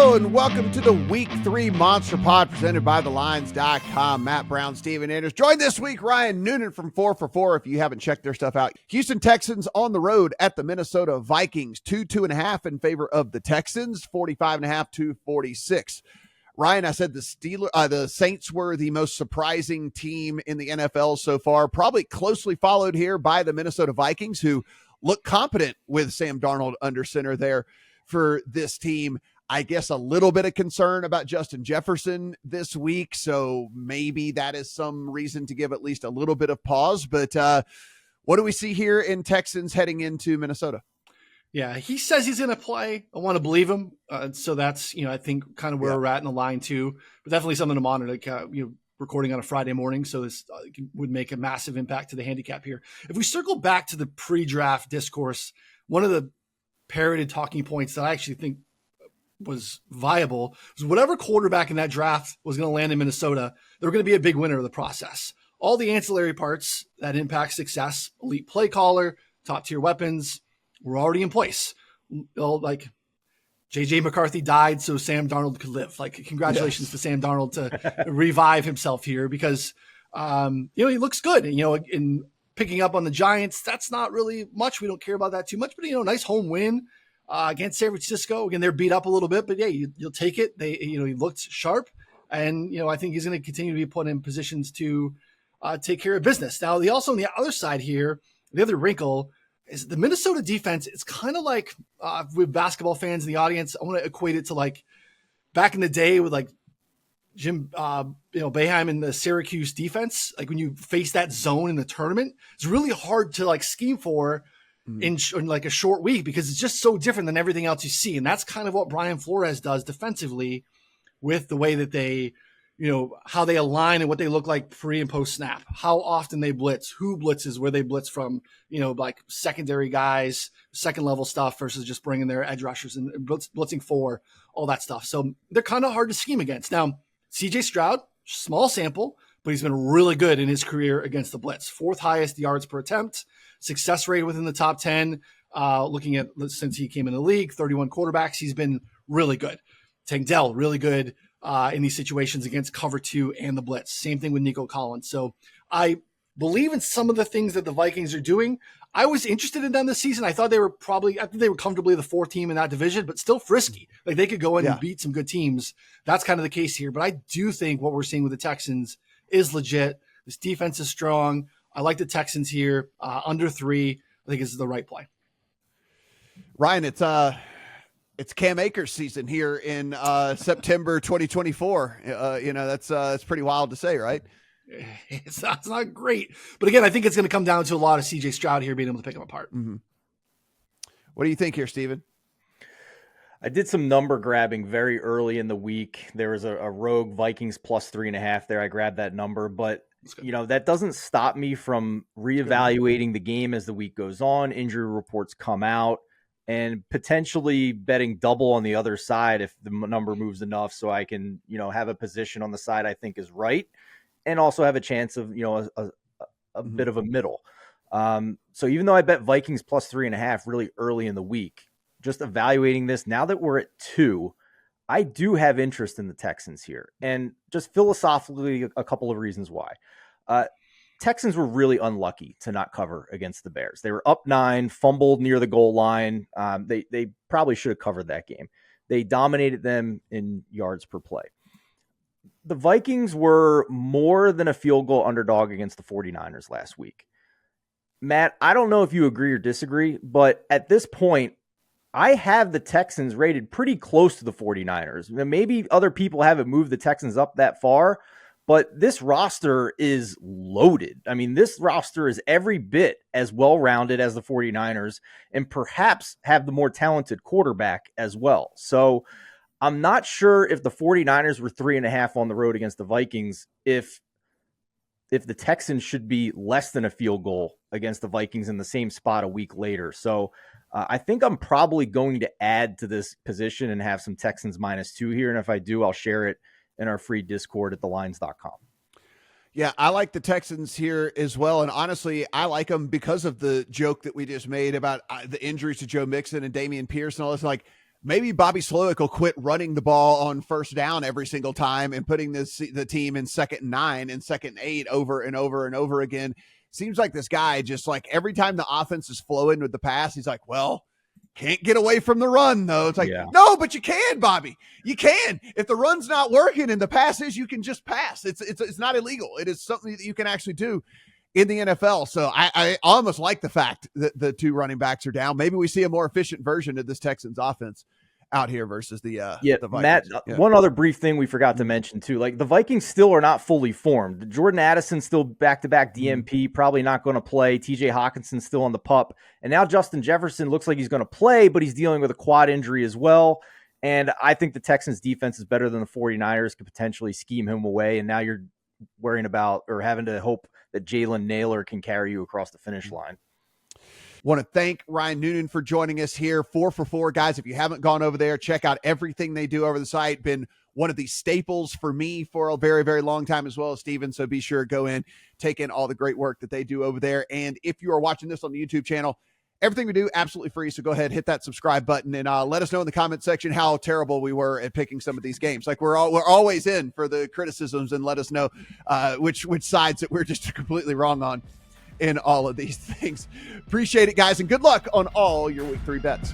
Hello and welcome to the Week 3 Monster Pod presented by TheLines.com. Matt Brown, Steven Anders. Joined this week, Ryan Noonan from 4 for 4 if you haven't checked their stuff out. Houston Texans on the road at the Minnesota Vikings. 2.5 in favor of the Texans, 45.5 to 46. Ryan, I said the Saints were the most surprising team in the NFL so far, probably closely followed here by the Minnesota Vikings, who look competent with Sam Darnold under center there for this team. I guess a little bit of concern about Justin Jefferson this week, so maybe that is some reason to give at least a little bit of pause. But what do we see here in Texans heading into Minnesota? Yeah, he says he's going to play. I want to believe him. So that's, I think kind of where we're at in the line too, but definitely something to monitor, like, recording on a Friday morning. So this would make a massive impact to the handicap here. If we circle back to the pre-draft discourse, one of the parroted talking points that I actually think was viable was whatever quarterback in that draft was going to land in Minnesota, they were going to be a big winner of the process. All the ancillary parts that impact success, elite play caller, top tier weapons, were already in place. Like JJ McCarthy died so Sam Darnold could live. Like, congratulations to Sam Darnold to revive himself here because, he looks good. In picking up on the Giants, that's not really much. We don't care about that too much, but, nice home win against San Francisco. Again, they're beat up a little bit, but yeah, you'll take it. He looked sharp, and, I think he's going to continue to be put in positions to take care of business. Now, also on the other side here, the other wrinkle is the Minnesota defense. It's kind of like with basketball fans in the audience, I want to equate it to like back in the day with like Jim, Boeheim and the Syracuse defense. Like when you face that zone in the tournament, it's really hard to like scheme for in like a short week because it's just so different than everything else you see. And that's kind of what Brian Flores does defensively with the way that they, how they align and what they look like pre and post snap, how often they blitz, who blitzes, where they blitz from, like secondary guys, second level stuff versus just bringing their edge rushers and blitzing for all that stuff. So they're kind of hard to scheme against. Now, CJ Stroud, small sample, but he's been really good in his career against the blitz. 4th highest yards per attempt, success rate within the top 10. Looking at since he came in the league, 31 quarterbacks, he's been really good. Tank Dell, really good in these situations against cover 2 and the blitz. Same thing with Nico Collins. So I believe in some of the things that the Vikings are doing. I was interested in them this season. I think they were comfortably the 4th team in that division, but still frisky. Like they could go in and beat some good teams. That's kind of the case here. But I do think what we're seeing with the Texans is legit. This defense is strong. I like the Texans here. Under 3, I think is the right play. Ryan, it's Cam Akers season here in September 2024. That's pretty wild to say, right? It's not great. But again, I think it's going to come down to a lot of CJ Stroud here being able to pick him apart. Mm-hmm. What do you think here, Steven? I did some number grabbing very early in the week. There was a rogue Vikings plus 3.5 there. I grabbed that number, but that doesn't stop me from reevaluating the game as the week goes on. Injury reports come out. And potentially betting double on the other side if the number moves enough so I can, have a position on the side I think is right and also have a chance of, a bit of a middle. So even though I bet Vikings plus 3.5 really early in the week, just evaluating this now that we're at 2, I do have interest in the Texans here. And just philosophically, a couple of reasons why. Texans were really unlucky to not cover against the Bears. They were up 9, fumbled near the goal line. They probably should have covered that game. They dominated them in yards per play. The Vikings were more than a field goal underdog against the 49ers last week. Matt, I don't know if you agree or disagree, but at this point, I have the Texans rated pretty close to the 49ers. Maybe other people haven't moved the Texans up that far, but this roster is loaded. I mean, this roster is every bit as well-rounded as the 49ers and perhaps have the more talented quarterback as well. So I'm not sure if the 49ers were 3.5 on the road against the Vikings, if the Texans should be less than a field goal against the Vikings in the same spot a week later. So I think I'm probably going to add to this position and have some Texans -2 here. And if I do, I'll share it in our free Discord at thelines.com. Yeah, I like the Texans here as well. And honestly, I like them because of the joke that we just made about the injuries to Joe Mixon and Damian Pierce and all this. Like, maybe Bobby Slowick will quit running the ball on first down every single time and putting the team in 2nd and 9 and 2nd and 8 over and over and over again. Seems like this guy just like every time the offense is flowing with the pass, he's like, well, can't get away from the run though. It's like, no, but you can, Bobby. You can. If the run's not working and the pass is, you can just pass. It's not illegal. It is something that you can actually do in the NFL. So I almost like the fact that the 2 running backs are down. Maybe we see a more efficient version of this Texans offense out here versus the Vikings. Matt, one other brief thing we forgot to mention too, like the Vikings still are not fully formed. Jordan Addison still back-to-back DMP, probably not going to play. TJ Hawkinson still on the pup. And now Justin Jefferson looks like he's going to play, but he's dealing with a quad injury as well. And I think the Texans defense is better than the 49ers, could potentially scheme him away. And now you're worrying about or having to hope that Jalen Naylor can carry you across the finish line. Want to thank Ryan Noonan for joining us here. 4 for 4, guys. If you haven't gone over there, check out everything they do over the site. Been one of the staples for me for a very, very long time, as well as Steven. So be sure to go in, take in all the great work that they do over there. And if you are watching this on the YouTube channel, everything we do absolutely free. So go ahead, hit that subscribe button, and let us know in the comment section how terrible we were at picking some of these games. Like we're always in for the criticisms, and let us know which sides that we're just completely wrong on in all of these things. Appreciate it, guys, and good luck on all your week 3 bets.